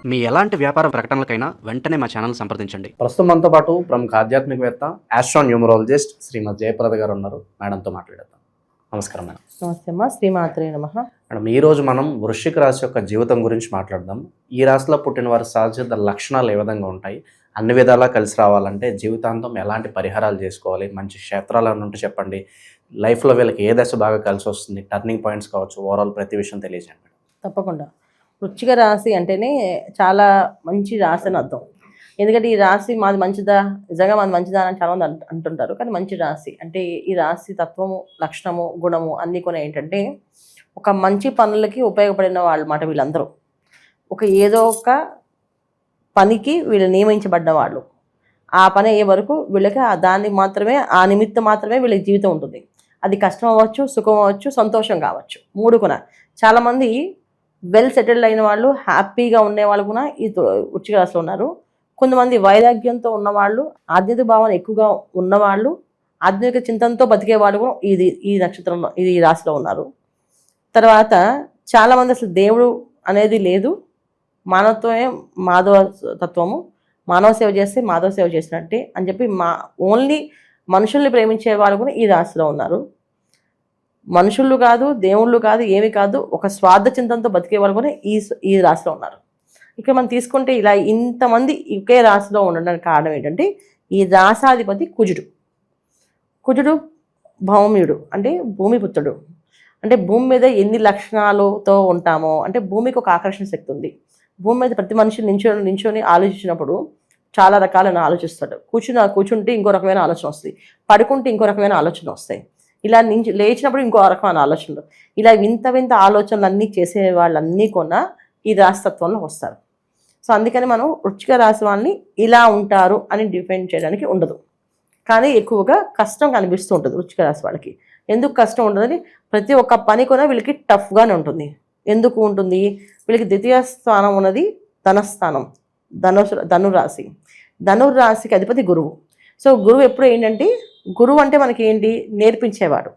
మీ ఎలాంటి వ్యాపార ప్రకటనలకైనా వెంటనే మా ఛానల్ సంప్రదించండి. ప్రస్తుతం మనతో పాటు ప్రముఖ ఆధ్యాత్మికవేత్త ఆస్ట్రోన్యూమరాలజిస్ట్ శ్రీమతి జయప్రద గారు ఉన్నారు. మేడంతో మాట్లాడేద్దాం. నమస్కారం మేడం. నమస్తే అమ్మా. శ్రీమాత్రే నమః. మేడం, ఈరోజు మనం వృశ్చిక రాశి యొక్క జీవితం గురించి మాట్లాడదాం. ఈ రాశిలో పుట్టిన వారి సహజ లక్షణాలు ఏ విధంగా ఉంటాయి, అన్ని విధాలా కలిసి రావాలంటే జీవితాంతం ఎలాంటి పరిహారాలు చేసుకోవాలి, మంచి క్షేత్రాలు అని ఉంటే చెప్పండి. లైఫ్లో వీళ్ళకి ఏ దశ బాగా కలిసి వస్తుంది, టర్నింగ్ పాయింట్స్ కావచ్చు, ఓవరాల్ ప్రతి విషయం తెలియజేయండి మేడం. తప్పకుండా. వృశ్చిక రాశి అంటేనే చాలా మంచి రాశి అని అర్థం. ఎందుకంటే ఈ రాశి మాది మంచిదా, నిజంగా మాది మంచిదా అని చాలా మంది అంటుంటారు. కానీ మంచి రాశి అంటే ఈ రాశి తత్వము, లక్షణము, గుణము అన్నీ కూడా ఏంటంటే ఒక మంచి పనులకి ఉపయోగపడిన వాళ్ళ మాట వీళ్ళందరూ. ఏదో ఒక పనికి వీళ్ళు నియమించబడ్డ వాళ్ళు. ఆ పని అయ్యే వరకు వీళ్ళకి దాన్ని మాత్రమే, ఆ నిమిత్తం మాత్రమే వీళ్ళకి జీవితం ఉంటుంది. అది కష్టం అవ్వచ్చు, సుఖం అవ్వచ్చు, సంతోషం కావచ్చు, మూడు కూడా. చాలామంది వెల్ సెటిల్డ్ అయిన వాళ్ళు, హ్యాపీగా ఉండేవాళ్ళు కూడా ఈ వృశ్చిక రాశిలో ఉన్నారు. కొంతమంది వైరాగ్యంతో ఉన్నవాళ్ళు, ఆధ్యాత్మిక భావన ఎక్కువగా ఉన్నవాళ్ళు, ఆధ్యాత్మిక చింతనతో బతికే వాళ్ళు కూడా ఈ నక్షత్రంలో, ఈ రాశిలో ఉన్నారు. తర్వాత చాలామంది అసలు దేవుడు అనేది లేదు, మానవత్వమే మాధవ తత్వము, మానవ సేవ చేస్తే మాధవ సేవ చేసినట్టే అని చెప్పి ఓన్లీ మనుషుల్ని ప్రేమించే వాళ్ళు కూడా ఈ రాశిలో ఉన్నారు. మనుషులు కాదు, దేవుళ్ళు కాదు, ఏమి కాదు, ఒక స్వార్థ చింతనతో బతికే వాళ్ళు కూడా ఈ రాశిలో ఉన్నారు. ఇక్కడ మనం తీసుకుంటే ఇలా ఇంతమంది ఒకే రాశిలో ఉండడానికి కారణం ఏంటంటే ఈ రాశాధిపతి కుజుడు భౌమ్యుడు అంటే భూమిపుత్రుడు. అంటే భూమి మీద ఎన్ని లక్షణాలతో ఉంటామో, అంటే భూమికి ఒక ఆకర్షణ శక్తి ఉంది. భూమి మీద ప్రతి మనిషి నించొని ఆలోచించినప్పుడు చాలా రకాలైన ఆలోచిస్తాడు. కూర్చుంటే ఇంకో రకమైన ఆలోచన వస్తుంది, పడుకుంటే ఇంకో రకమైన ఆలోచన వస్తాయి, ఇలా లేచినప్పుడు ఇంకో రకమైన ఆలోచనలు, ఇలా వింత ఆలోచనలు అన్నీ చేసే వాళ్ళన్నీ కొన్నా ఈ రాశితత్వంలో వస్తారు. సో అందుకని మనం వృశ్చిక రాశి వాళ్ళని ఇలా ఉంటారు అని డిఫైన్ చేయడానికి ఉండదు. కానీ ఎక్కువగా కష్టం కనిపిస్తూ ఉంటుంది వృశ్చిక రాశి వాళ్ళకి. ఎందుకు కష్టం ఉంటుందని, ప్రతి ఒక్క పని కూడా వీళ్ళకి టఫ్గానే ఉంటుంది. ఎందుకు ఉంటుంది? వీళ్ళకి ద్వితీయ స్థానం ఉన్నది ధనస్థానం, ధనురాశి. ధనురాశికి అధిపతి గురువు. సో గురువు ఎప్పుడు ఏంటంటే, గురువు అంటే మనకి ఏంటి, నేర్పించేవాడు.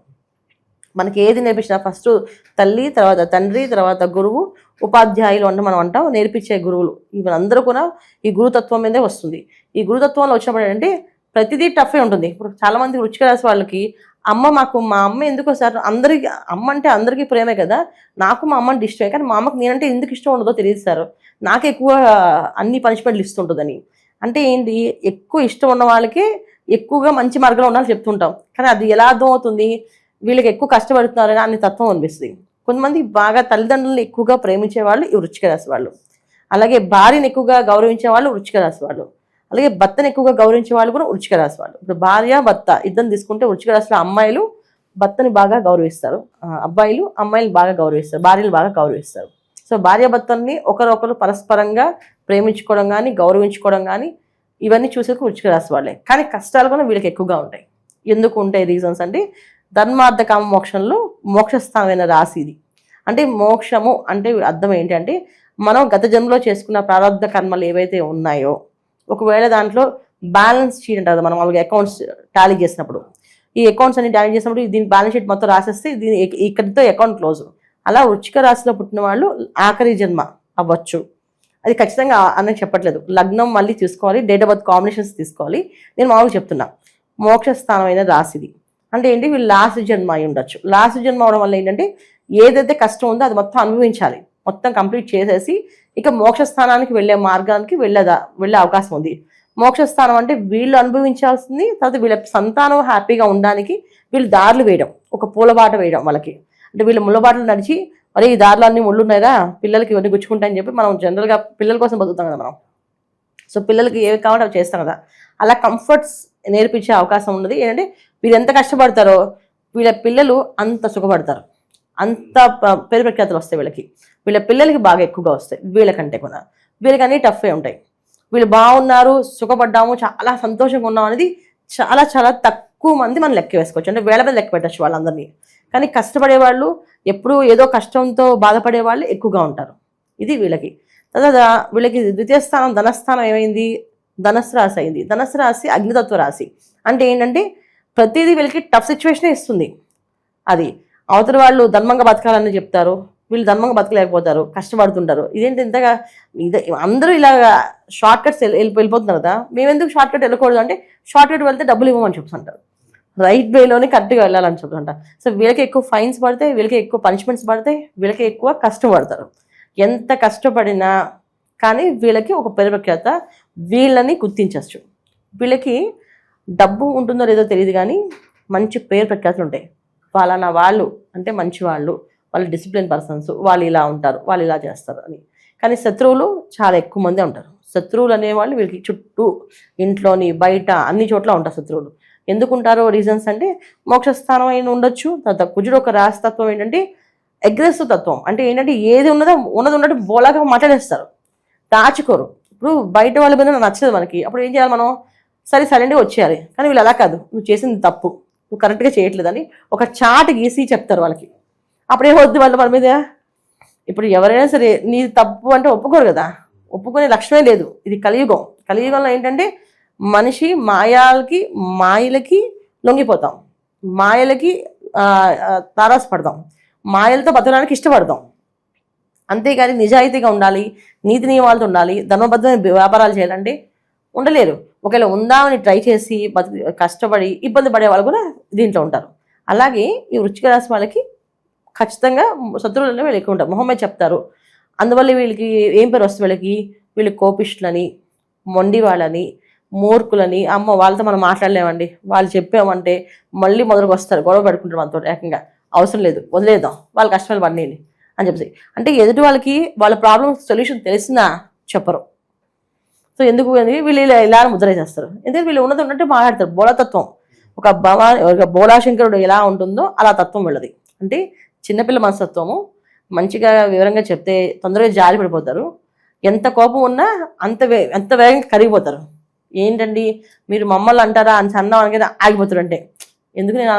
మనకి ఏది నేర్పించినా ఫస్ట్ తల్లి, తర్వాత తండ్రి, తర్వాత గురువు, ఉపాధ్యాయులు అంటే మనం అంటాం నేర్పించే గురువులు. వీళ్ళందరూ కూడా ఈ గురుతత్వం మీదే వస్తుంది. ఈ గురుతత్వంలో వచ్చినప్పుడు ఏంటంటే ప్రతిదీ టఫే ఉంటుంది. ఇప్పుడు చాలామంది వృశ్చిక రాశి వాళ్ళకి మా అమ్మ ఎందుకో సార్, అందరికి అమ్మ అంటే అందరికీ ప్రేమే కదా, నాకు మా అమ్మని ఇష్టమే, కానీ మా అమ్మకి నేనంటే ఎందుకు ఇష్టం ఉండదో తెలియదు సార్, నాకు ఎక్కువ అన్ని పనిష్మెంట్లు ఇస్తుంటుందని. అంటే ఏంటి, ఎక్కువ ఇష్టం ఉన్న వాళ్ళకి ఎక్కువగా మంచి మార్గంలో ఉండాలని చెప్తుంటాం. కానీ అది ఎలా అర్థం అవుతుంది, వీళ్ళకి ఎక్కువ కష్టపడుతున్నారని అన్ని తత్వం అనిపిస్తుంది. కొంతమంది బాగా తల్లిదండ్రులను ఎక్కువగా ప్రేమించే వాళ్ళు ఈ వృశ్చిక రాశి వాళ్ళు. అలాగే భార్యను ఎక్కువగా గౌరవించే వాళ్ళు వృశ్చిక రాశి వాళ్ళు. అలాగే భర్తను ఎక్కువగా గౌరవించే వాళ్ళు కూడా వృశ్చిక రాశి వాళ్ళు. ఇప్పుడు భార్య భర్త ఇద్దరు తీసుకుంటే వృశ్చిక రాశిలో అమ్మాయిలు భర్తని బాగా గౌరవిస్తారు, అబ్బాయిలు అమ్మాయిలు బాగా గౌరవిస్తారు, భార్యలు బాగా గౌరవిస్తారు. సో భార్యాభర్తల్ని ఒకరొకరు పరస్పరంగా ప్రేమించుకోవడం కానీ, గౌరవించుకోవడం కానీ, ఇవన్నీ చూసేందుకు వృశ్చిక రాశి వాళ్ళే. కానీ కష్టాలు కూడా వీళ్ళకి ఎక్కువగా ఉంటాయి. ఎందుకు ఉంటాయి రీజన్స్ అంటే, ధర్మార్థ కామ మోక్షంలో మోక్షస్థానమైన రాశి ఇది. అంటే మోక్షము అంటే అర్థం ఏంటంటే, మనం గత జన్మలో చేసుకున్న ప్రారంభ కర్మలు ఏవైతే ఉన్నాయో, ఒకవేళ దాంట్లో బ్యాలెన్స్ షీట్ అంటారు మనం వాళ్ళకి, అకౌంట్స్ టాలీ చేసినప్పుడు, ఈ అకౌంట్స్ అన్ని టాలీ చేసినప్పుడు దీని బ్యాలెన్స్ షీట్ మొత్తం రాసేస్తే దీని ఇక్కడితో అకౌంట్ క్లోజ్. అలా వృశ్చిక రాశిలో పుట్టిన వాళ్ళు ఆఖరి జన్మ అవ్వచ్చు. అది ఖచ్చితంగా అనేది చెప్పట్లేదు, లగ్నం మళ్ళీ తీసుకోవాలి, డేట్ ఆఫ్ బర్త్ కాంబినేషన్స్ తీసుకోవాలి. నేను మామూలుగా చెప్తున్నా, మోక్షస్థానమైన రాశిది అంటే ఏంటి, వీళ్ళు లాస్ట్ జన్మ అయి ఉండొచ్చు. లాస్ట్ జన్మ అవడం వల్ల ఏంటంటే ఏదైతే కష్టం ఉందో అది మొత్తం అనుభవించాలి, మొత్తం కంప్లీట్ చేసేసి ఇక మోక్షస్థానానికి వెళ్ళే మార్గానికి వెళ్ళే అవకాశం ఉంది. మోక్షస్థానం అంటే వీళ్ళు అనుభవించాల్సింది, తర్వాత వీళ్ళ సంతానం హ్యాపీగా ఉండడానికి వీళ్ళు దారులు వేయడం, ఒక పూలబాట వేయడం వాళ్ళకి. అంటే వీళ్ళు ముళ్ళబాటలు నడిచి, అరే ఈ దారిలో అన్ని ముళ్ళు ఉన్నాయిరా, పిల్లలకి ఇవన్నీ గుచ్చుకుంటాయని చెప్పి మనం జనరల్గా పిల్లల కోసం బతుకుతాం కదా మనం. సో పిల్లలకి ఏవి కావాలంటే అవి చేస్తాం కదా, అలా కంఫర్ట్స్ నేర్పించే అవకాశం ఉన్నది. ఏంటంటే వీళ్ళు ఎంత కష్టపడతారో వీళ్ళ పిల్లలు అంత సుఖపడతారు, అంత పేరు ప్రఖ్యాతులు వస్తాయి వీళ్ళకి. వీళ్ళ పిల్లలకి బాగా ఎక్కువగా వస్తాయి వీళ్ళకంటే కూడా. వీళ్ళకి అన్నీ టఫే ఉంటాయి. వీళ్ళు బాగున్నారు, సుఖపడ్డాము, చాలా సంతోషంగా ఉన్నాం అనేది చాలా చాలా తక్కువ మంది మనం లెక్క వేసుకోవచ్చు. అంటే వేళ మీద లెక్క పెట్టచ్చు వాళ్ళందరినీ. కానీ కష్టపడేవాళ్ళు, ఎప్పుడూ ఏదో కష్టంతో బాధపడే వాళ్ళు ఎక్కువగా ఉంటారు. ఇది వీళ్ళకి. తర్వాత వీళ్ళకి ద్వితీయ స్థానం ధనస్థానం ఏమైంది, ధనస్సు రాశి అయింది. ధనస్సు రాశి అగ్నితత్వ రాశి. అంటే ఏంటంటే ప్రతిదీ వీళ్ళకి టఫ్ సిచ్యువేషనే ఇస్తుంది. అది అవతల వాళ్ళు ధర్మంగా బతకాలని చెప్తారు, వీళ్ళు ధర్మంగా బతకలేకపోతారు, కష్టపడుతుంటారు. ఇదేంటి ఇంతగా అందరూ ఇలాగా షార్ట్ కట్స్ వెళ్ళిపోతున్నారు కదా, మేము ఎందుకు షార్ట్ కట్ వెళ్ళకూడదు అంటే షార్ట్ కట్ వెళ్తే డబ్బులు ఇవ్వమని చెప్తుంటారు. రైట్ వేలోనే కరెక్ట్గా వెళ్ళాలని చెప్తుంటారు. సో వీళ్ళకి ఎక్కువ ఫైన్స్ పడతాయి, వీళ్ళకి ఎక్కువ పనిష్మెంట్స్ పడతాయి, వీళ్ళకి ఎక్కువ కష్టపడతారు. ఎంత కష్టపడినా కానీ వీళ్ళకి ఒక ప్రఖ్యాత వీళ్ళని గుర్తించవచ్చు. వీళ్ళకి డబ్బు ఉంటుందో లేదో తెలియదు కానీ మంచి పేరు ప్రఖ్యాతులు ఉంటాయి. వాళ్ళ వాళ్ళు అంటే మంచి వాళ్ళు డిసిప్లిన్ పర్సన్స్, వాళ్ళు ఇలా ఉంటారు, వాళ్ళు ఇలా చేస్తారు అని. కానీ శత్రువులు చాలా ఎక్కువ మందే ఉంటారు. శత్రువులు అనేవాళ్ళు వీళ్ళకి చుట్టూ ఇంట్లోని బయట అన్ని చోట్ల ఉంటారు శత్రువులు. ఎందుకుంటారో రీజన్స్ అంటే మోక్షస్థానం అయిన ఉండొచ్చు. తర్వాత కుజుడు ఒక రాశితత్వం ఏంటంటే అగ్రెసివ్ తత్వం. అంటే ఏంటంటే ఏది ఉన్నదో ఉన్నట్టు బోలాగా మాట్లాడేస్తారు, దాచుకోరు. ఇప్పుడు బయట వాళ్ళ మీద నచ్చదు మనకి, అప్పుడు ఏం చేయాలి మనం, సరే సైలెంట్గా వచ్చేయాలి. కానీ వీళ్ళు అలా కాదు, నువ్వు చేసింది తప్పు, నువ్వు కరెక్ట్గా చేయట్లేదని ఒక చాట్ గీసి చెప్తారు వాళ్ళకి. అప్పుడే వద్దు వాళ్ళ మన మీద. ఇప్పుడు ఎవరైనా సరే నీ తప్పు అంటే ఒప్పుకోరు కదా, ఒప్పుకునే లక్ష్యమే లేదు. ఇది కలియుగం. కలియుగంలో ఏంటంటే మనిషి మాయలకి లొంగిపోతాం, మాయలకి తారాసపడతాం, మాయలతో బతకడానికి ఇష్టపడతాం. అంతేగాని నిజాయితీగా ఉండాలి, నీతి నియమాలతో ఉండాలి, ధర్మబద్ధమైన వ్యాపారాలు చేయాలంటే ఉండలేరు. ఒకవేళ ఉందామని ట్రై చేసి కష్టపడి ఇబ్బంది పడే వాళ్ళు కూడా దీంట్లో ఉంటారు. అలాగే ఈ వృశ్చిక రాశి వాళ్ళకి ఖచ్చితంగా శత్రువులలో వీళ్ళు ఎక్కువ ఉంటారు. మొహమ్మద్ చెప్తారు. అందువల్ల వీళ్ళకి ఏం పేరు వస్తుంది, వీళ్ళు కోపిష్టులని, మొండి వాళ్ళని, మూర్ఖులని, అమ్మ వాళ్ళతో మనం మాట్లాడలేమండి, వాళ్ళు చెప్పామంటే మళ్ళీ మొదలుకు వస్తారు, గొడవ పెట్టుకుంటారు మనతో. ఏకంగా అవసరం లేదు, వదిలేద్దాం, వాళ్ళ కష్టాలు పడినాయి అని చెప్పేసి. అంటే ఎదుటి వాళ్ళకి వాళ్ళ ప్రాబ్లమ్ సొల్యూషన్ తెలిసినా చెప్పరు. సో ఎందుకు వీళ్ళు ఇలా ముద్ర చేస్తారు. ఎందుకంటే వీళ్ళు ఉన్నట్టు మాట్లాడతారు. బోళతత్వం, ఒక బోళాశంకరుడు ఎలా ఉంటుందో అలా తత్వం వీళ్ళది. అంటే చిన్నపిల్ల మనస్తత్వము. మంచిగా వివరంగా చెప్తే తొందరగా జారి పడిపోతారు. ఎంత కోపం ఉన్నా అంత వేగంగా కరిగిపోతారు. ఏంటండి మీరు మమ్మల్ని అంటారా అని అన్నాం అనగా ఆగిపోతారు. అంటే ఎందుకు నేను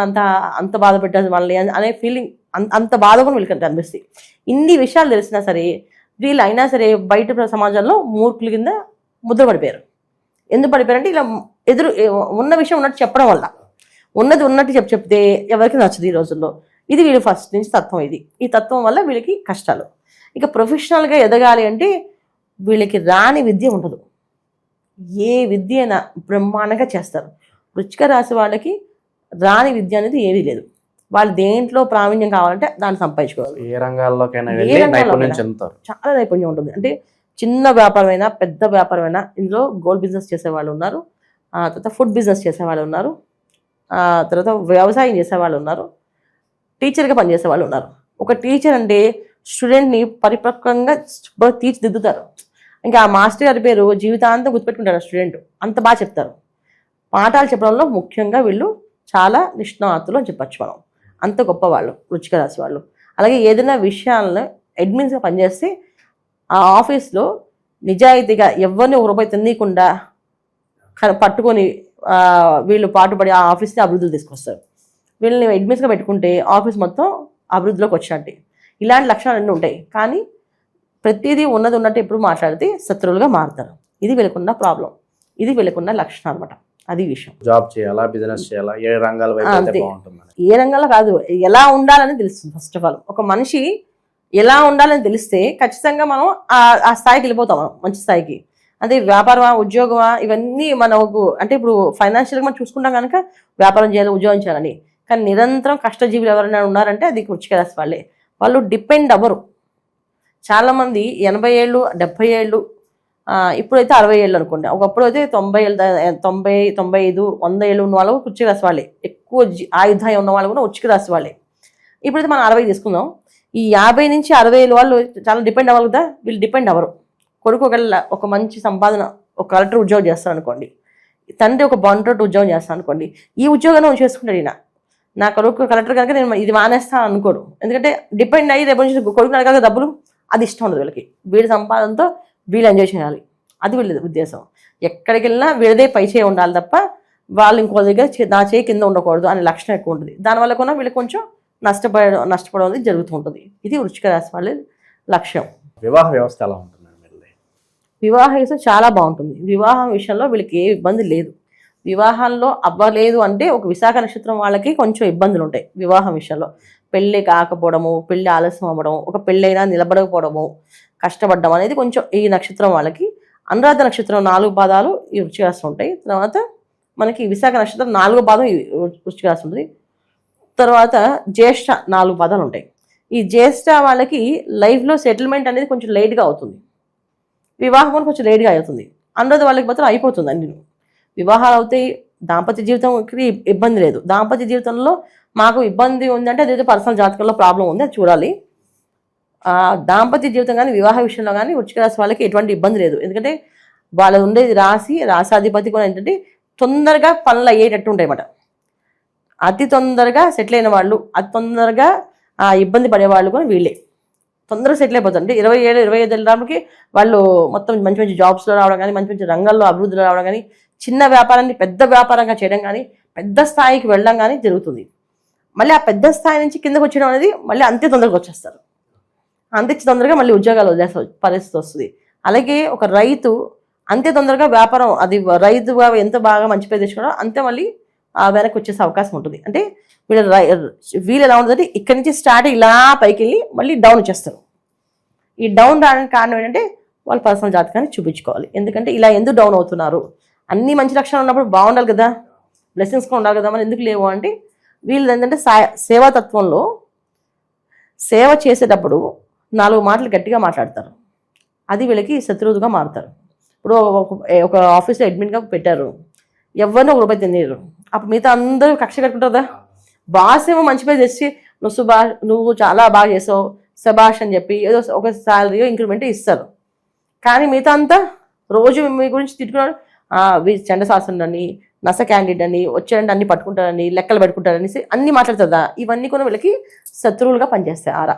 అంత బాధ పెట్టాను వాళ్ళని అనే ఫీలింగ్, అంత బాధ కూడా వీళ్ళకి అనిపిస్తుంది. ఇన్ని విషయాలు తెలిసినా సరే వీళ్ళు అయినా సరే బయట సమాజంలో మూర్ఖుల కింద ముద్ర పడిపోయారు. ఎందుకు పడిపోయారంటే ఇలా ఉన్న విషయం ఉన్నట్టు చెప్పడం వల్ల. ఉన్నది ఉన్నట్టు చెప్తే ఎవరికి నచ్చదు ఈ రోజుల్లో. ఇది వీళ్ళు ఫస్ట్ నుంచి తత్వం. ఈ తత్వం వల్ల వీళ్ళకి కష్టాలు. ఇక ప్రొఫెషనల్గా ఎదగాలి అంటే వీళ్ళకి రాని విద్య ఉండదు. ఏ విద్య అయినా బ్రహ్మాండంగా చేస్తారు. వృశ్చిక రాశి వాళ్ళకి రాని విద్య అనేది ఏమీ లేదు. వాళ్ళు దేంట్లో ప్రావీణ్యం కావాలంటే దాన్ని సంపాదించుకోవాలి. ఏ రంగాల్లోకైనా చాలా నైపుణ్యం ఉంటుంది. అంటే చిన్న వ్యాపారమైనా పెద్ద వ్యాపారమైనా ఇందులో గోల్డ్ బిజినెస్ చేసేవాళ్ళు ఉన్నారు, తర్వాత ఫుడ్ బిజినెస్ చేసేవాళ్ళు ఉన్నారు, తర్వాత వ్యవసాయం చేసేవాళ్ళు ఉన్నారు, టీచర్గా పనిచేసే వాళ్ళు ఉన్నారు. ఒక టీచర్ అంటే స్టూడెంట్ని పరిపక్వంగా తీర్చిదిద్దుతారు. ఇంకా ఆ మాస్టర్ గారి పేరు జీవితాంతం గుర్తుపెట్టుకుంటారు స్టూడెంట్, అంత బాగా చెప్తారు. పాఠాలు చెప్పడంలో ముఖ్యంగా వీళ్ళు చాలా నిష్ణాతులు అని చెప్పచ్చు మనం. అంత గొప్ప వాళ్ళు వృశ్చిక రాశి వాళ్ళు. అలాగే ఏదైనా విషయాలను అడ్మిన్స్గా పనిచేస్తే ఆ ఆఫీస్లో నిజాయితీగా ఎవరిని ఒక రూపాయి తినకుండా పట్టుకొని వీళ్ళు పాటుపడి ఆ ఆఫీస్ని అభివృద్ధిలో తీసుకొస్తారు. వీళ్ళని అడ్మిన్స్గా పెట్టుకుంటే ఆఫీస్ మొత్తం అభివృద్ధిలోకి వచ్చినట్టే. ఇలాంటి లక్షణాలు అన్నీ ఉంటాయి. కానీ ప్రతిదీ ఉన్నది ఉన్నట్టు ఎప్పుడు మాట్లాడితే శత్రువులుగా మారుతారు. ఇది వీళ్ళకున్న ప్రాబ్లం, ఇది వీళ్ళకున్న లక్షణం అనమాట. అది విషయం. జాబ్ చేయాలా, బిజినెస్ చేయాలా, ఏ రంగాల ఏ రంగంలో కాదు, ఎలా ఉండాలని తెలుస్తుంది. ఫస్ట్ ఆఫ్ ఆల్ ఒక మనిషి ఎలా ఉండాలని తెలిస్తే ఖచ్చితంగా మనం ఆ స్థాయికి వెళ్ళిపోతాం, మనం మంచి స్థాయికి. అంటే వ్యాపారమా, ఉద్యోగమా, ఇవన్నీ మనకు అంటే ఇప్పుడు ఫైనాన్షియల్గా మనం చూసుకుంటాం కనుక వ్యాపారం చేయాలి, ఉద్యోగం చేయాలని. కానీ నిరంతరం కష్టజీవులు ఎవరైనా ఉన్నారంటే అది వృశ్చిక రాశి వాళ్ళే. వాళ్ళు డిపెండ్ అవ్వరు. చాలామంది 80 ఏళ్ళు 70 ఏళ్ళు, ఇప్పుడైతే 60 ఏళ్ళు అనుకోండి, ఒకప్పుడు అయితే 90 ఏళ్ళు 90, 95, 100 ఏళ్ళు ఉన్న వాళ్ళు వృశ్చిక రాశి వాళ్ళే. ఎక్కువ ఆయుధాయం ఉన్న వాళ్ళు కూడా వృశ్చిక రాశి వాళ్ళే. ఇప్పుడైతే మనం 60 తీసుకుందాం. ఈ 50 నుంచి 60 ఏళ్ళు వాళ్ళు చాలా డిపెండ్ అవ్వాలి కదా, వీళ్ళు డిపెండ్ అవ్వరు. కొడుకు ఒక మంచి సంపాదన, ఒక కలెక్టర్ ఉద్యోగం చేస్తాను అనుకోండి, తండ్రి ఒక బాండ్రోడ్ ఉద్యోగం చేస్తాను అనుకోండి, ఈ ఉద్యోగాన్ని చేసుకుంటాడు. ఈయన నా కొడుకు కలెక్టర్ కనుక నేను ఇది మానేస్తాను అనుకోడు. ఎందుకంటే డిపెండ్ అయ్యి రేపు నుంచి కొడుకు అడగాలి డబ్బులు, అది ఇష్టం ఉండదు వీళ్ళకి. వీళ్ళ సంపాదనతో వీళ్ళు ఎంజాయ్ చేయాలి, అది వీళ్ళది ఉద్దేశం. ఎక్కడికి వెళ్ళినా వీళ్ళదే పై చేయి ఉండాలి తప్ప వాళ్ళు ఇంకో దగ్గర నా చేయి కింద ఉండకూడదు అనే లక్షణం ఎక్కువ ఉంటుంది. దానివల్ల కూడా వీళ్ళకి కొంచెం నష్టపడడం జరుగుతూ ఉంటుంది. ఇది వృశ్చిక రాశి వాళ్ళ లక్ష్యం. వివాహ వ్యవస్థ ఎలా ఉంటుంది? వివాహ విషయం చాలా బాగుంటుంది. వివాహం విషయంలో వీళ్ళకి ఏ ఇబ్బంది లేదు. వివాహాల్లో అవ్వలేదు అంటే ఒక విశాఖ నక్షత్రం వాళ్ళకి కొంచెం ఇబ్బందులు ఉంటాయి వివాహం విషయంలో. పెళ్ళి కాకపోవడము, పెళ్ళి ఆలస్యం అవ్వడం, ఒక పెళ్ళైనా నిలబడకపోవడము, కష్టపడడం అనేది కొంచెం ఈ నక్షత్రం వాళ్ళకి. అనురాధ నక్షత్రం 4 పాదాలు ఈ వృశ్చిక రాశి ఉంటాయి. తర్వాత మనకి విశాఖ నక్షత్రం 4వ పాదం ఈ వృశ్చిక రాశి ఉంటుంది. తర్వాత జ్యేష్ఠ 4 పాదాలు ఉంటాయి. ఈ జ్యేష్ఠ వాళ్ళకి లైఫ్లో సెటిల్మెంట్ అనేది కొంచెం లేట్గా అవుతుంది, వివాహం కూడా కొంచెం లేట్గా అవుతుంది. అనురాధ వాళ్ళకి మాత్రం అయిపోతుంది అన్ని. వివాహాలు అవుతాయి, దాంపత్య జీవితంకి ఇబ్బంది లేదు. దాంపత్య జీవితంలో మాకు ఇబ్బంది ఉందంటే అదేదో పర్సనల్ జాతకంలో ప్రాబ్లం ఉంది, అది చూడాలి. దాంపత్య జీవితం కానీ వివాహ విషయంలో కానీ వృశ్చిక రాశి వాళ్ళకి ఎటువంటి ఇబ్బంది లేదు. ఎందుకంటే వాళ్ళు ఉండేది రాశాధిపతి కూడా ఏంటంటే తొందరగా పనులు అయ్యేటట్టు ఉంటాయి అన్నమాట. అతి తొందరగా సెటిల్ అయిన వాళ్ళు, అతి తొందరగా ఇబ్బంది పడేవాళ్ళు కూడా వీళ్ళే తొందరగా సెటిల్ అయిపోతారు. అంటే 27, 25 ఏళ్ళకి వాళ్ళు మొత్తం మంచి మంచి జాబ్స్లో రావడం కానీ, మంచి మంచి రంగాల్లో అభివృద్ధిలో రావడం కానీ, చిన్న వ్యాపారాన్ని పెద్ద వ్యాపారంగా చేయడం కానీ, పెద్ద స్థాయికి వెళ్ళడం కానీ జరుగుతుంది. మళ్ళీ ఆ పెద్ద స్థాయి నుంచి కిందకు వచ్చేయడం అనేది మళ్ళీ అంతే తొందరగా వచ్చేస్తారు. అంతే తొందరగా మళ్ళీ ఉద్యోగాలు వదిలేసే పరిస్థితి వస్తుంది. అలాగే ఒక రైతు అంతే తొందరగా వ్యాపారం, అది రైతుగా ఎంత బాగా మంచి పేరు తెచ్చుకోవడం అంతే మళ్ళీ వెనక్కి వచ్చేసే అవకాశం ఉంటుంది. అంటే వీళ్ళు ఎలా ఉంటుందంటే ఇక్కడి నుంచి స్టార్ట్ ఇలా పైకి వెళ్ళి మళ్ళీ డౌన్ వచ్చేస్తారు. ఈ డౌన్ రావడానికి కారణం ఏంటంటే వాళ్ళ పర్సనల్ జాతకాన్ని చూపించుకోవాలి. ఎందుకంటే ఇలా ఎందుకు డౌన్ అవుతున్నారు, అన్ని మంచి లక్షణాలు ఉన్నప్పుడు బాగుండాలి కదా, బ్లెస్సింగ్స్ కూడా ఉండాలి కదా, మరి ఎందుకు లేవు అంటే వీళ్ళు ఏంటంటే సేవాతత్వంలో సేవ చేసేటప్పుడు 4 మాటలు గట్టిగా మాట్లాడతారు, అది వీళ్ళకి శత్రువుగా మారుతారు. ఇప్పుడు ఒక ఆఫీస్లో అడ్మిన్గా పెట్టారు, ఎవరిని ఒక రూపాయి తినేరు, అప్పుడు మిగతా అందరూ కక్ష కట్టుకుంటారు కదా. బాస్ ఏమో మంచి పేరు తెచ్చి నువ్వు చాలా బాగా చేసావు శబాష్ అని చెప్పి ఏదో ఒక శాలరీ ఇంక్రిమెంట్ ఇస్తారు. కానీ మిగతా అంతా రోజు మీ గురించి తిట్టుకున్నాడు, చండశాసనం అని, నస క్యాండిడేట్ అని, వచ్చాడంటే అన్ని పట్టుకుంటారని, లెక్కలు పెట్టుకుంటారని అన్ని మాట్లాడుతుందా. ఇవన్నీ కూడా వీళ్ళకి శత్రువులుగా పనిచేస్తాయి ఆరా.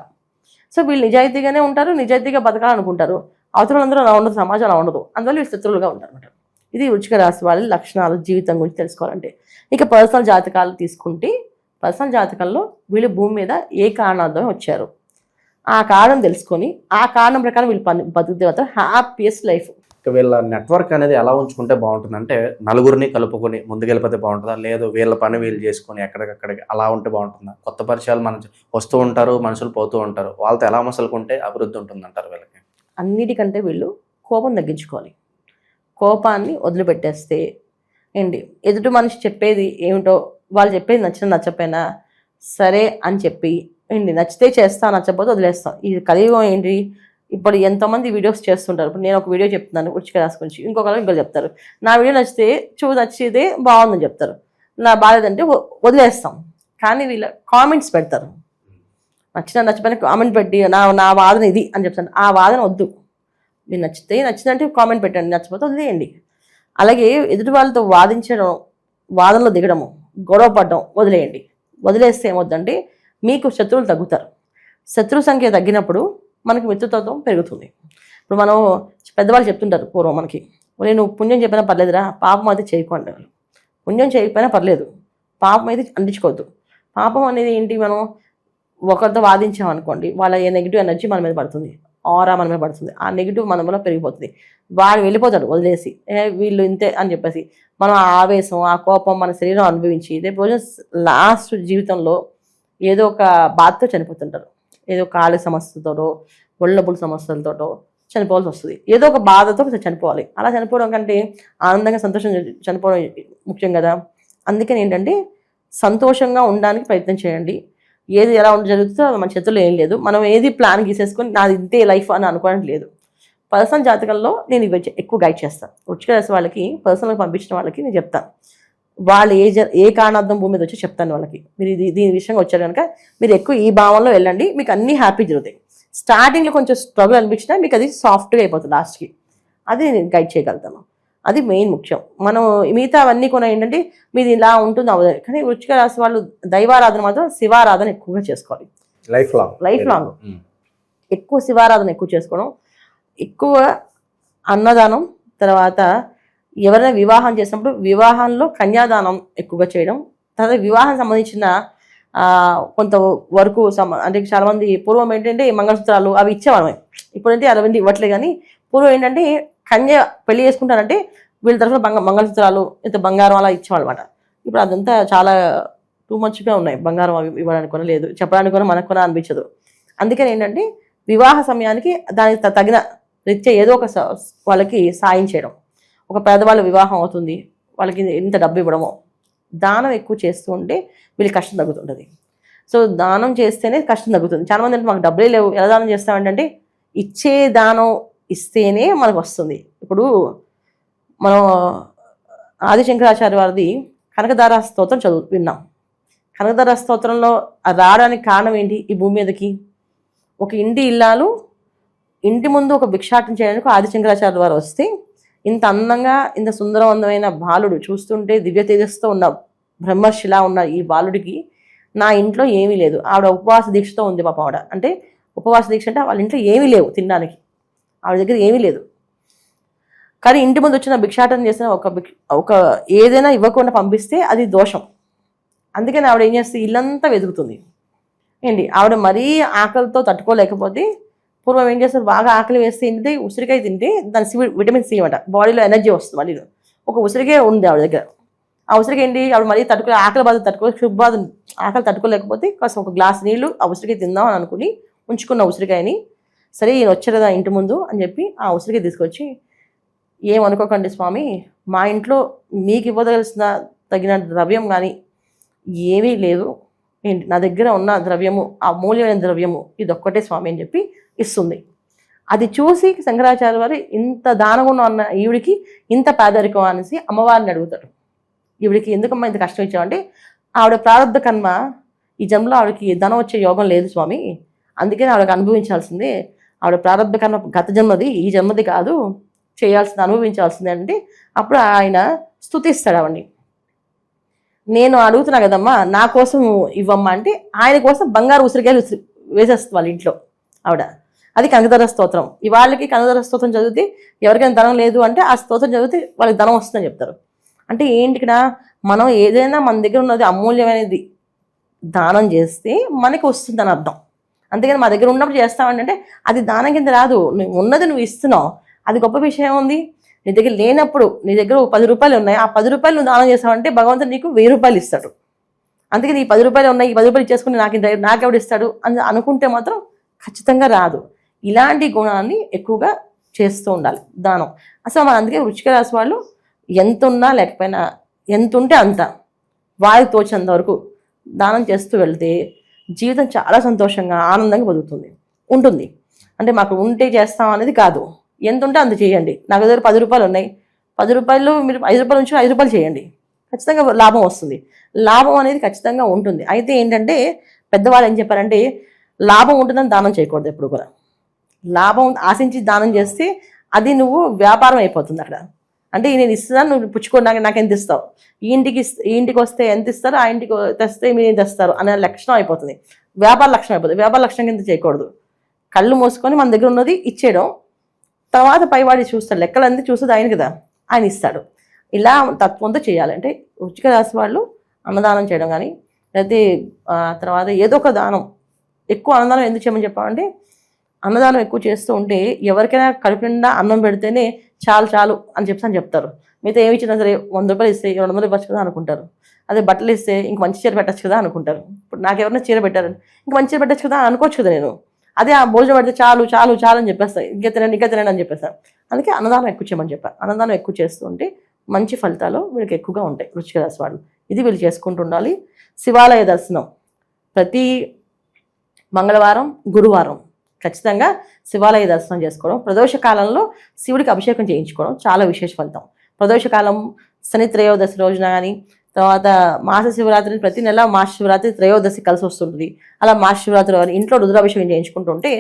సో వీళ్ళు నిజాయితీగానే ఉంటారు, నిజాయితీగా బతకాలనుకుంటారు. అవతలందరూ అలా ఉండదు, సమాజం అలా ఉండదు, అందువల్ల వీళ్ళు శత్రువులుగా ఉంటారు అనమాట. ఇది వృశ్చిక రాశి వాళ్ళ లక్షణాలు జీవితం గురించి తెలుసుకోవాలంటే. ఇక పర్సనల్ జాతకాలు తీసుకుంటే పర్సనల్ జాతకంలో వీళ్ళు భూమి మీద ఏ కారణార్థం వచ్చారు, ఆ కారణం తెలుసుకొని ఆ కారణం ప్రకారం వీళ్ళు బతుకుతే హ్యాపీయెస్ట్ లైఫ్. వీళ్ళ నెట్వర్క్ అనేది ఎలా ఉంచుకుంటే బాగుంటుంది అంటే నలుగురిని కలుపుకొని ముందుకెళ్ళిపోతే బాగుంటుందా, లేదు వీళ్ళ పని వీళ్ళు చేసుకొని ఎక్కడికక్కడికి అలా ఉంటే బాగుంటుందా? కొత్త పరిచయాలు మనం వస్తూ ఉంటారు, మనుషులు పోతూ ఉంటారు, వాళ్ళతో ఎలా మసలుకుంటే అభివృద్ధి ఉంటుందంటారు వీళ్ళకి? అన్నిటికంటే వీళ్ళు కోపం తగ్గించుకోవాలి. కోపాన్ని వదిలిపెట్టేస్తే ఏంటి, ఎదుటి మనిషి చెప్పేది ఏమిటో, వాళ్ళు చెప్పేది నచ్చకపోయినా సరే అని చెప్పి ఏంటి, నచ్చితే చేస్తా, నచ్చకపోతే వదిలేస్తాం. ఈ కలియుగం ఏంటి, ఇప్పుడు ఎంతోమంది వీడియోస్ చేస్తుంటారు. ఇప్పుడు నేను ఒక వీడియో చెప్తున్నాను వృశ్చిక రాశి గురించి, ఇంకొకరు ఇంకో చెప్తారు, నా వీడియో నచ్చితే నచ్చితే బాగుందని చెప్తారు, నా బాలేదంటే వదిలేస్తాం. కానీ వీళ్ళ కామెంట్స్ పెడతారు, నచ్చిపోయిన కామెంట్ పెట్టి నా వాదన ఇది అని చెప్తాను. ఆ వాదన వద్దు, మీరు నచ్చిందంటే కామెంట్ పెట్టండి, నచ్చకపోతే వదిలేయండి. అలాగే ఎదుటి వాళ్ళతో వాదించడం, వాదనలో దిగడము, గొడవ పడడం వదిలేయండి. వదిలేస్తే ఏమవుతుందంటే మీకు శత్రువులు తగ్గుతారు. శత్రు సంఖ్య తగ్గినప్పుడు మనకి మిత్రత్వం పెరుగుతుంది. ఇప్పుడు మనం పెద్దవాళ్ళు చెప్తుంటారు పూర్వం మనకి, నువ్వు పుణ్యం చెప్పినా పర్లేదురా, పాపం అయితే చేయకండి. పుణ్యం చేయకపోయినా పర్లేదు, పాపం అయితే అంటించుకోవద్దు. పాపం అనేది ఏంటి, మనం ఒకరితో వాదించామనుకోండి, వాళ్ళ నెగిటివ్ ఎనర్జీ మన మీద పడుతుంది, ఆరా మన మీద పడుతుంది, ఆ నెగిటివ్ మన వల్ల పెరిగిపోతుంది. వాడు వెళ్ళిపోతాడు వదిలేసి, వీళ్ళు ఇంతే అని చెప్పేసి మనం ఆ ఆవేశం, ఆ కోపం మన శరీరం అనుభవించి రేపు రోజు లాస్ట్ జీవితంలో ఏదో ఒక బాధతో చనిపోతుంటారు. ఏదో కాళ్ళ సమస్యతోటో, ఒళ్ళబుల్ సమస్యలతోటో చనిపోవాల్సి వస్తుంది. ఏదో ఒక బాధతో చనిపోవాలి. అలా చనిపోవడం కంటే ఆనందంగా సంతోషం చనిపోవడం ముఖ్యం కదా. అందుకని ఏంటంటే సంతోషంగా ఉండడానికి ప్రయత్నం చేయండి. ఏది ఎలా జరుగుతుందో మన చేతుల్లో ఏం లేదు. మనం ఏది ప్లాన్ గీసేసుకొని నాది ఇంతే లైఫ్ అని అనుకోవడానికి లేదు. పర్సనల్ జాతకంలో నేను ఇవి ఎక్కువ గైడ్ చేస్తాను. వృశ్చిక రాశి వాళ్ళకి పర్సనల్గా పంపించిన వాళ్ళకి నేను చెప్తాను, వాళ్ళు ఏ కారణార్థం భూమి మీద వచ్చి చెప్తాను వాళ్ళకి, మీరు దీని విషయంగా వచ్చారు కనుక మీరు ఎక్కువ ఈ భావంలో వెళ్ళండి, మీకు అన్నీ హ్యాపీ జరుగుతాయి. స్టార్టింగ్లో కొంచెం స్ట్రగుల్ అనిపించినా మీకు అది సాఫ్ట్గా అయిపోతుంది లాస్ట్కి. అది నేను గైడ్ చేయగలుగుతాను. అది మెయిన్ ముఖ్యం. మనం మిగతా అవన్నీ కూడా ఏంటంటే మీది ఇలా ఉంటుంది అవ్వదు. కానీ వృశ్చిక రాశి వాళ్ళు దైవారాధన మాత్రం శివారాధన ఎక్కువగా చేసుకోవాలి. లైఫ్ లాంగ్ ఎక్కువ శివారాధన ఎక్కువ చేసుకోవడం, ఎక్కువ అన్నదానం, తర్వాత ఎవరైనా వివాహం చేసినప్పుడు వివాహంలో కన్యాదానం ఎక్కువగా చేయడం, తర్వాత వివాహం సంబంధించిన కొంత వరకు అంటే చాలామంది పూర్వం ఏంటంటే మంగళసూత్రాలు అవి ఇచ్చేవాళ్ళమే, ఇప్పుడంటే అవన్నీ ఇవ్వట్లే. కానీ పూర్వం ఏంటంటే కన్య పెళ్లి చేసుకుంటారంటే వీళ్ళ తరఫున మంగళసూత్రాలు ఇంత బంగారం అలా ఇచ్చేవాళ్ళమాట. ఇప్పుడు అదంతా చాలా టూ మచ్గా ఉన్నాయి, బంగారం అవి ఇవ్వడానికి కూడా లేదు, చెప్పడానికి కూడా మనకు కూడా అనిపించదు. అందుకని ఏంటంటే వివాహ సమయానికి దానికి తగిన రీత్యా ఏదో ఒక వాళ్ళకి సాయం చేయడం. ఒక పేదవాళ్ళ వివాహం అవుతుంది, వాళ్ళకి ఇంత డబ్బు ఇవ్వడము, దానం ఎక్కువ చేస్తూ ఉంటే వీళ్ళకి కష్టం తగ్గుతుంటుంది. సో దానం చేస్తేనే కష్టం తగ్గుతుంది. చాలామంది అంటే మాకు డబ్బులే లేవు, ఎలా దానం చేస్తామంటే ఇచ్చే దానం ఇస్తేనే మనకు వస్తుంది. ఇప్పుడు మనం ఆదిశంకరాచార్య వారిది కనకధార స్తోత్రం విన్నాం. కనకధార స్తోత్రంలో రావడానికి కారణం ఏంటి? ఈ భూమి మీదకి ఒక ఇంటి ఇల్లాలు ఇంటి ముందు ఒక భిక్షాటన చేయడానికి ఆదిశంకరాచార్య వారు వస్తే, ఇంత అందంగా ఇంత సుందరవంతమైన బాలుడు, చూస్తుంటే దివ్య తేజస్తో ఉన్న బ్రహ్మర్షిలా ఉన్న ఈ బాలుడికి నా ఇంట్లో ఏమీ లేదు. ఆవిడ ఉపవాస దీక్షతో ఉంది పాపం. ఆవిడ అంటే ఉపవాస దీక్ష అంటే వాళ్ళ ఇంట్లో ఏమీ లేవు తినడానికి, ఆవిడ దగ్గర ఏమీ లేదు. కానీ ఇంటి ముందు వచ్చిన భిక్షాటన చేసిన ఒక ఏదైనా ఇవ్వకుండా పంపిస్తే అది దోషం. అందుకని ఆవిడ ఏం చేస్తే ఇల్లంతా వెతుకుతుంది. ఏంటి ఆవిడ మరీ ఆకలితో తట్టుకోలేకపోతే పూర్వం ఏం చేస్తారు, బాగా ఆకలి వేస్తే ఏంటంటే ఉసిరికాయ తింటే దాని విటమిన్ సి అనమాట, బాడీలో ఎనర్జీ వస్తుంది. మళ్ళీ ఒక ఉసిరికాయ ఉంది ఆవిడ దగ్గర. ఆ ఉసిరికాయ ఏంటి, ఆవిడ మరీ ఆకలి బాధ ఆకలి తట్టుకోలేకపోతే కాస్త ఒక గ్లాస్ నీళ్లు ఆ ఉసిరికాయ తిందాం అని అనుకుని ఉంచుకున్న ఉసిరికాయని, సరే ఈయన వచ్చారు కదా ఇంటి ముందు అని చెప్పి ఆ ఉసిరికాయ తీసుకొచ్చి, ఏమనుకోకండి స్వామి, మా ఇంట్లో మీకు ఇవ్వదలసిన తగిన ద్రవ్యం కానీ ఏమీ లేదు, ఏంటి నా దగ్గర ఉన్న ద్రవ్యము, ఆ మూల్యమైన ద్రవ్యము ఇదొక్కటే స్వామి అని చెప్పి ఇస్తుంది. అది చూసి శంకరాచార్య వారు ఇంత దానగుణం అన్న ఈవిడికి ఇంత పేదరికం అనేసి అమ్మవారిని అడుగుతాడు. ఈవిడికి ఎందుకమ్మా ఇంత కష్టం ఇచ్చామంటే, ఆవిడ ప్రారంభ కర్మ ఈ జన్మలో ఆవిడకి ధనం వచ్చే యోగం లేదు స్వామి, అందుకని ఆవిడకి అనుభవించాల్సిందే, ఆవిడ ప్రారంభ కర్మ గత జన్మది, ఈ జన్మది కాదు, చేయాల్సింది అనుభవించాల్సిందే అంటే అప్పుడు ఆయన స్తుతిస్తాడు ఆవిడ్ని. నేను అడుగుతున్నా కదమ్మా నా కోసం ఇవ్వమ్మా అంటే ఆయన కోసం బంగారు ఉసిరికాయలు వేసేస్తుంది వాళ్ళ ఇంట్లో ఆవిడ. అది కనకధార స్తోత్రం. ఇవాళకి కనకధార స్తోత్రం చదివితే ఎవరికైనా ధనం లేదు అంటే ఆ స్తోత్రం చదివితే వాళ్ళకి ధనం వస్తుందని చెప్తారు. అంటే ఏంటి ఇక్కడ, మనం ఏదైనా మన దగ్గర ఉన్నది అమూల్యమైనది దానం చేస్తే మనకి వస్తుందని అర్థం. అంతేగాని మా దగ్గర ఉన్నప్పుడు చేస్తామంటే అది దానం కింద రాదు. నువ్వు ఉన్నది నువ్వు ఇస్తున్నావు, అది గొప్ప విషయం ఉంది. నీ దగ్గర లేనప్పుడు నీ దగ్గర 10 రూపాయలు ఉన్నాయి, ఆ 10 రూపాయలు నువ్వు దానం చేస్తావంటే భగవంతుడు నీకు 1000 రూపాయలు ఇస్తాడు. అందుకని ఈ 10 రూపాయలు ఉన్నాయి, ఈ 10 రూపాయలు ఇచ్చేసుకుని నాకెవడు ఇస్తాడు అని అనుకుంటే మాత్రం ఖచ్చితంగా రాదు. ఇలాంటి గుణాన్ని ఎక్కువగా చేస్తూ ఉండాలి దానం. అసలు మన అందుకే వృశ్చిక రాశి వాళ్ళు ఎంత ఉన్నా లేకపోయినా ఎంత ఉంటే అంత వారికి తోచినంత వరకు దానం చేస్తూ వెళ్తే జీవితం చాలా సంతోషంగా ఆనందంగా ఉంటుంది. అంటే మాకు ఉంటే చేస్తాం అనేది కాదు, ఎంత ఉంటే అంత చేయండి. నాకు దగ్గర 10 రూపాయలు ఉన్నాయి, 10 రూపాయలు మీరు 5 రూపాయలు నుంచి 5 రూపాయలు చేయండి, ఖచ్చితంగా లాభం వస్తుంది. లాభం అనేది ఖచ్చితంగా ఉంటుంది. అయితే ఏంటంటే పెద్దవాళ్ళు ఏం చెప్పారంటే లాభం ఉంటుందని దానం చేయకూడదు ఎప్పుడు కూడా. లాభం ఆశించి దానం చేస్తే అది నువ్వు వ్యాపారం అయిపోతుంది అక్కడ. అంటే నేను ఇస్తున్నాను, నువ్వు పుచ్చుకోవడానికి నాకు ఎంత ఇస్తావు, ఈ ఇంటికి వస్తే ఎంత ఇస్తారు, ఆ ఇంటికి తెస్తే మీరు ఎంత తెస్తారు అనే లక్షణం అయిపోతుంది, వ్యాపార లక్షణం అయిపోతుంది. వ్యాపార లక్షణం కింద చేయకూడదు. కళ్ళు మూసుకొని మన దగ్గర ఉన్నది ఇచ్చేయడం, తర్వాత పైవాడి చూస్తాడు, లెక్కలంది చూస్తుంది ఆయన కదా, ఆయన ఇస్తాడు. ఇలా తత్వంతో చేయాలి. అంటే వృశ్చిక రాశి వాళ్ళు అన్నదానం చేయడం కానీ లేకపోతే తర్వాత ఏదో ఒక దానం, ఎక్కువ అన్నదానం ఎందుకు చేయమని చెప్పామంటే అన్నదానం ఎక్కువ చేస్తూ ఉంటే ఎవరికైనా కడుపు నిండా అన్నం పెడితేనే చాలు అని చెప్తారు. మిగతా ఏమి ఇచ్చినా సరే 100 రూపాయలు ఇస్తే 200 ఇవ్వచ్చు కదా అనుకుంటారు. అదే బట్టలు ఇస్తే ఇంక మంచి చీర పెట్టచ్చు కదా అనుకుంటారు. ఇప్పుడు నాకు ఎవరైనా చీర పెట్టారు, ఇంక మంచి చీర పెట్టచ్చు కదా అనుకోవచ్చు కదా నేను. అదే ఆ భోజనం పెడితే చాలు అని చెప్పేస్తాను, ఇంకా తినండి అని చెప్పేస్తాను. అందుకే అన్నదానం ఎక్కువ చేయమని చెప్పాను. అన్నదానం ఎక్కువ చేస్తూ ఉంటే మంచి ఫలితాలు వీళ్ళకి ఎక్కువగా ఉంటాయి వృశ్చిక రాశి వాళ్ళు. ఇది వీళ్ళు చేసుకుంటూ ఉండాలి. శివాలయ దర్శనం ప్రతి మంగళవారం, గురువారం ఖచ్చితంగా శివాలయ దర్శనం చేసుకోవడం, ప్రదోష కాలంలో శివుడికి అభిషేకం చేయించుకోవడం చాలా విశేష ఫలితం. ప్రదోషకాలం శని త్రయోదశి రోజున కానీ, తర్వాత మాస శివరాత్రి, ప్రతి నెల మాస శివరాత్రి త్రయోదశి కలిసి వస్తుంటుంది. అలా మాస శివరాత్రి ఇంట్లో రుద్రాభిషేకం చేయించుకుంటుంటే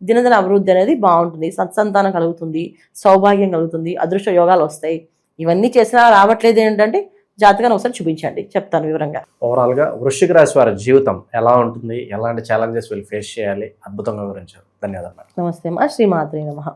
దినదిన అభివృద్ధి అనేది బాగుంటుంది, సత్సంతానం కలుగుతుంది, సౌభాగ్యం కలుగుతుంది, అదృష్ట యోగాలు వస్తాయి. ఇవన్నీ చేసినా రావట్లేదు ఏంటంటే జాతకాన్ని ఒకసారి చూపించండి, చెప్తాను వివరంగా. ఓవరాల్గా వృశ్చిక రాశి వారి జీవితం ఎలా ఉంటుంది, ఎలాంటి ఛాలెంజెస్ వీళ్ళు ఫేస్ చేయాలి, అద్భుతంగా వివరించారు. ధన్యవాదాలు. నమస్తే అమ్మా. శ్రీమాత్రే నమః.